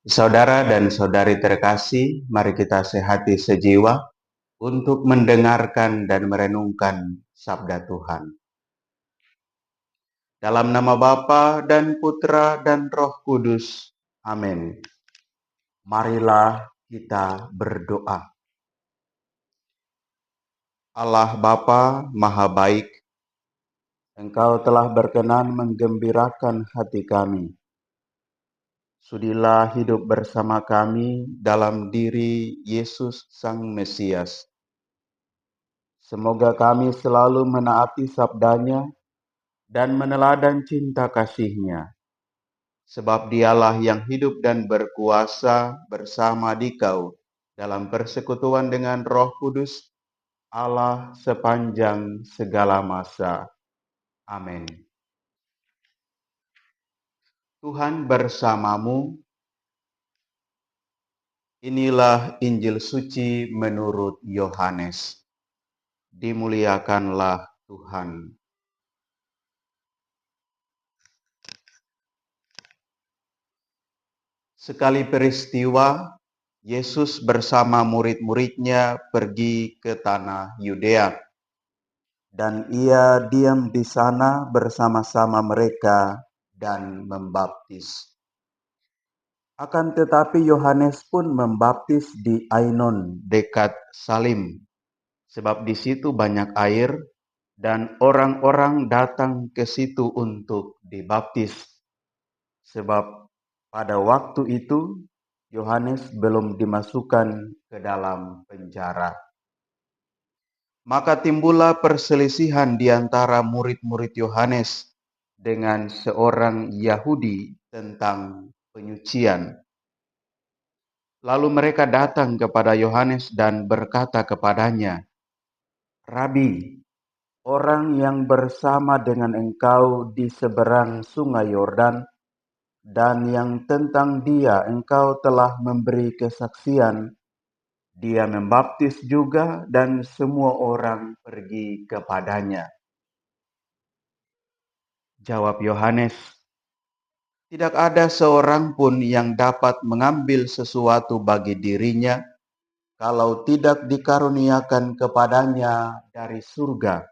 Saudara dan saudari terkasih, mari kita sehati sejiwa untuk mendengarkan dan merenungkan sabda Tuhan. Dalam nama Bapa dan Putra dan Roh Kudus. Amin. Marilah kita berdoa. Allah Bapa Maha Baik, Engkau telah berkenan menggembirakan hati kami. Sudilah hidup bersama kami dalam diri Yesus Sang Mesias. Semoga kami selalu menaati sabdanya dan meneladan cinta kasih-Nya. Sebab Dialah yang hidup dan berkuasa bersama Dikau dalam persekutuan dengan Roh Kudus, Allah sepanjang segala masa. Amin. Tuhan bersamamu. Inilah Injil suci menurut Yohanes. Dimuliakanlah Tuhan. Sekali peristiwa, Yesus bersama murid-muridnya pergi ke tanah Yudea, dan Ia diam di sana bersama-sama mereka dan membaptis. Akan tetapi Yohanes pun membaptis di Ainon dekat Salim, sebab di situ banyak air dan orang-orang datang ke situ untuk dibaptis. Sebab pada waktu itu Yohanes belum dimasukkan ke dalam penjara. Maka timbullah perselisihan di antara murid-murid Yohanes dengan seorang Yahudi tentang penyucian. Lalu mereka datang kepada Yohanes dan berkata kepadanya, "Rabi, orang yang bersama dengan engkau di seberang sungai Yordan, dan yang tentang dia engkau telah memberi kesaksian, dia membaptis juga dan semua orang pergi kepadanya." Jawab Yohanes, "Tidak ada seorang pun yang dapat mengambil sesuatu bagi dirinya kalau tidak dikaruniakan kepadanya dari surga.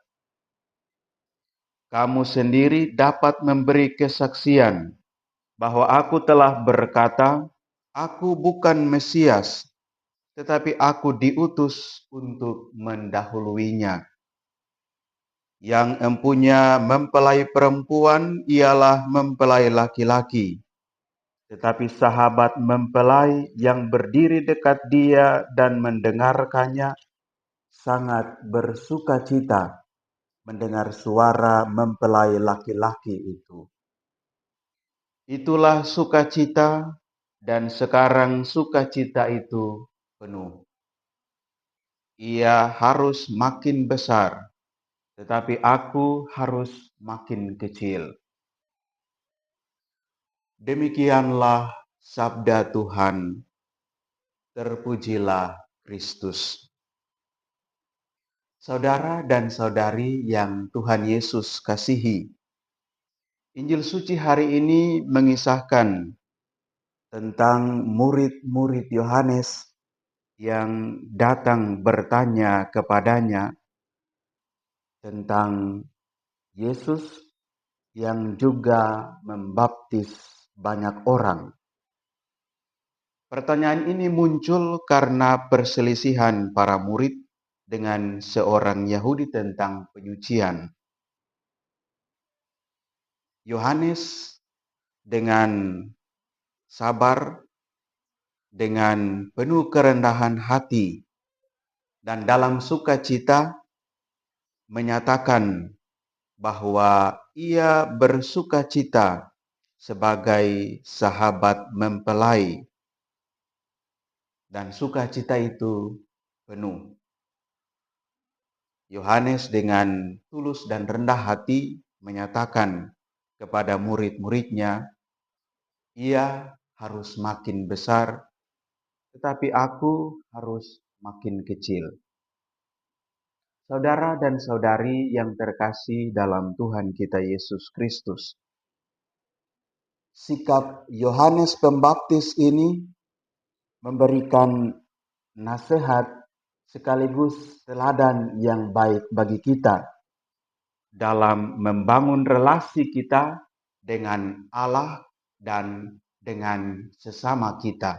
Kamu sendiri dapat memberi kesaksian bahwa aku telah berkata, aku bukan Mesias, tetapi aku diutus untuk mendahuluinya. Yang empunya mempelai perempuan ialah mempelai laki-laki, tetapi sahabat mempelai yang berdiri dekat dia dan mendengarkannya sangat bersukacita mendengar suara mempelai laki-laki itu. Itulah sukacita, dan sekarang sukacita itu penuh. Ia harus makin besar, tetapi aku harus makin kecil." Demikianlah sabda Tuhan. Terpujilah Kristus. Saudara dan saudari yang Tuhan Yesus kasihi, Injil suci hari ini mengisahkan tentang murid-murid Yohanes yang datang bertanya kepadanya tentang Yesus yang juga membaptis banyak orang. Pertanyaan ini muncul karena perselisihan para murid dengan seorang Yahudi tentang penyucian. Yohanes dengan sabar, dengan penuh kerendahan hati, dan dalam sukacita menyatakan bahwa ia bersukacita sebagai sahabat mempelai, dan sukacita itu penuh. Yohanes dengan tulus dan rendah hati menyatakan kepada murid-muridnya, ia harus makin besar, tetapi aku harus makin kecil. Saudara dan saudari yang terkasih dalam Tuhan kita Yesus Kristus, sikap Yohanes Pembaptis ini memberikan nasihat sekaligus teladan yang baik bagi kita dalam membangun relasi kita dengan Allah dan dengan sesama kita.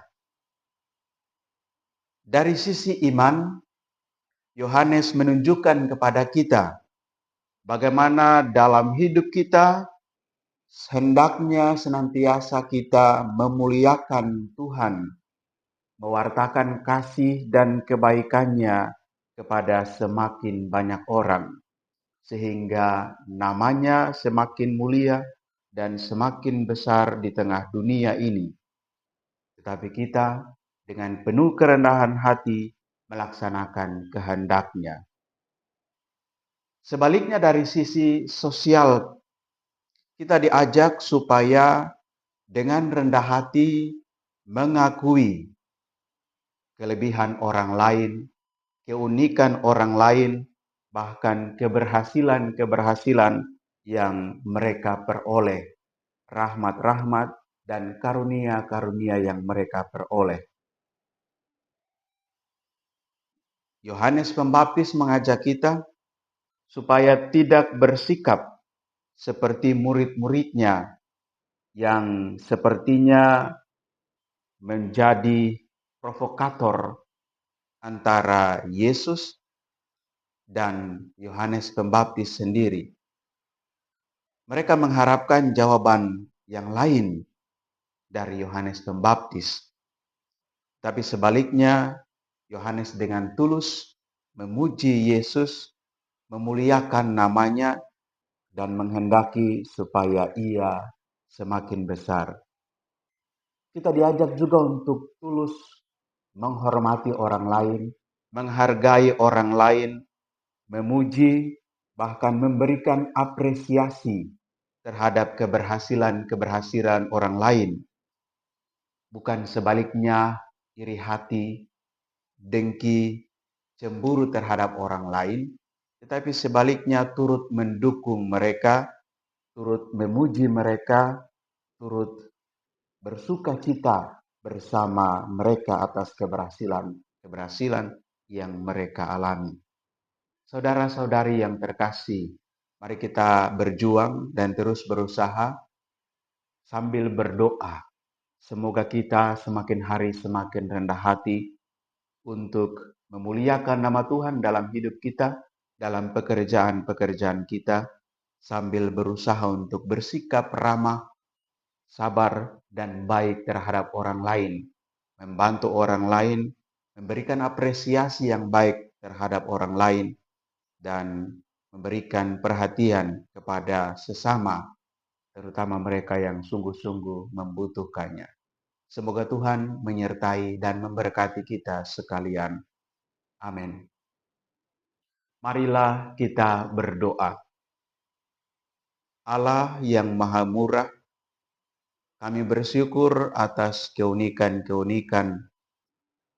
Dari sisi iman, Yohanes menunjukkan kepada kita bagaimana dalam hidup kita hendaknya senantiasa kita memuliakan Tuhan, mewartakan kasih dan kebaikannya kepada semakin banyak orang, sehingga namanya semakin mulia dan semakin besar di tengah dunia ini. Tetapi kita dengan penuh kerendahan hati melaksanakan kehendaknya. Sebaliknya dari sisi sosial, kita diajak supaya dengan rendah hati mengakui kelebihan orang lain, keunikan orang lain, bahkan keberhasilan-keberhasilan yang mereka peroleh, rahmat-rahmat dan karunia-karunia yang mereka peroleh. Yohanes Pembaptis mengajak kita supaya tidak bersikap seperti murid-muridnya yang sepertinya menjadi provokator antara Yesus dan Yohanes Pembaptis sendiri. Mereka mengharapkan jawaban yang lain dari Yohanes Pembaptis. Tapi sebaliknya, Yohanes dengan tulus memuji Yesus, memuliakan namanya, dan menghendaki supaya ia semakin besar. Kita diajak juga untuk tulus menghormati orang lain, menghargai orang lain, memuji, bahkan memberikan apresiasi terhadap keberhasilan-keberhasilan orang lain. Bukan sebaliknya iri hati, dengki, cemburu terhadap orang lain, tetapi sebaliknya turut mendukung mereka, turut memuji mereka, turut bersuka cita bersama mereka atas keberhasilan yang mereka alami. Saudara-saudari yang terkasih, mari kita berjuang dan terus berusaha sambil berdoa. Semoga kita semakin hari semakin rendah hati untuk memuliakan nama Tuhan dalam hidup kita, dalam pekerjaan-pekerjaan kita, sambil berusaha untuk bersikap ramah, sabar, dan baik terhadap orang lain, membantu orang lain, memberikan apresiasi yang baik terhadap orang lain, dan memberikan perhatian kepada sesama, terutama mereka yang sungguh-sungguh membutuhkannya. Semoga Tuhan menyertai dan memberkati kita sekalian. Amin. Marilah kita berdoa. Allah yang Maha Murah, kami bersyukur atas keunikan-keunikan,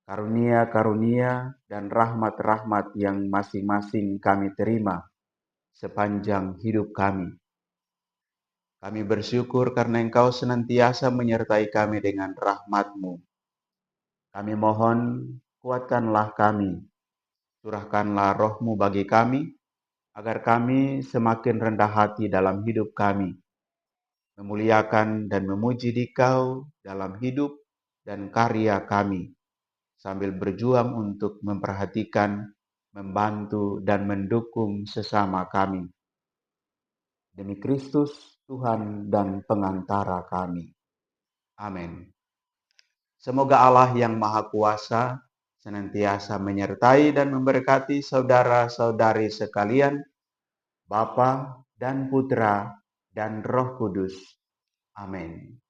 karunia-karunia, dan rahmat-rahmat yang masing-masing kami terima sepanjang hidup kami. Kami bersyukur karena Engkau senantiasa menyertai kami dengan rahmat-Mu. Kami mohon, kuatkanlah kami, curahkanlah roh-Mu bagi kami, agar kami semakin rendah hati dalam hidup kami, memuliakan dan memuji Dikau dalam hidup dan karya kami, sambil berjuang untuk memperhatikan, membantu, dan mendukung sesama kami. Demi Kristus, Tuhan dan pengantara kami. Amin. Semoga Allah yang Maha Kuasa senantiasa menyertai dan memberkati saudara-saudari sekalian, Bapa dan Putra dan Roh Kudus. Amin.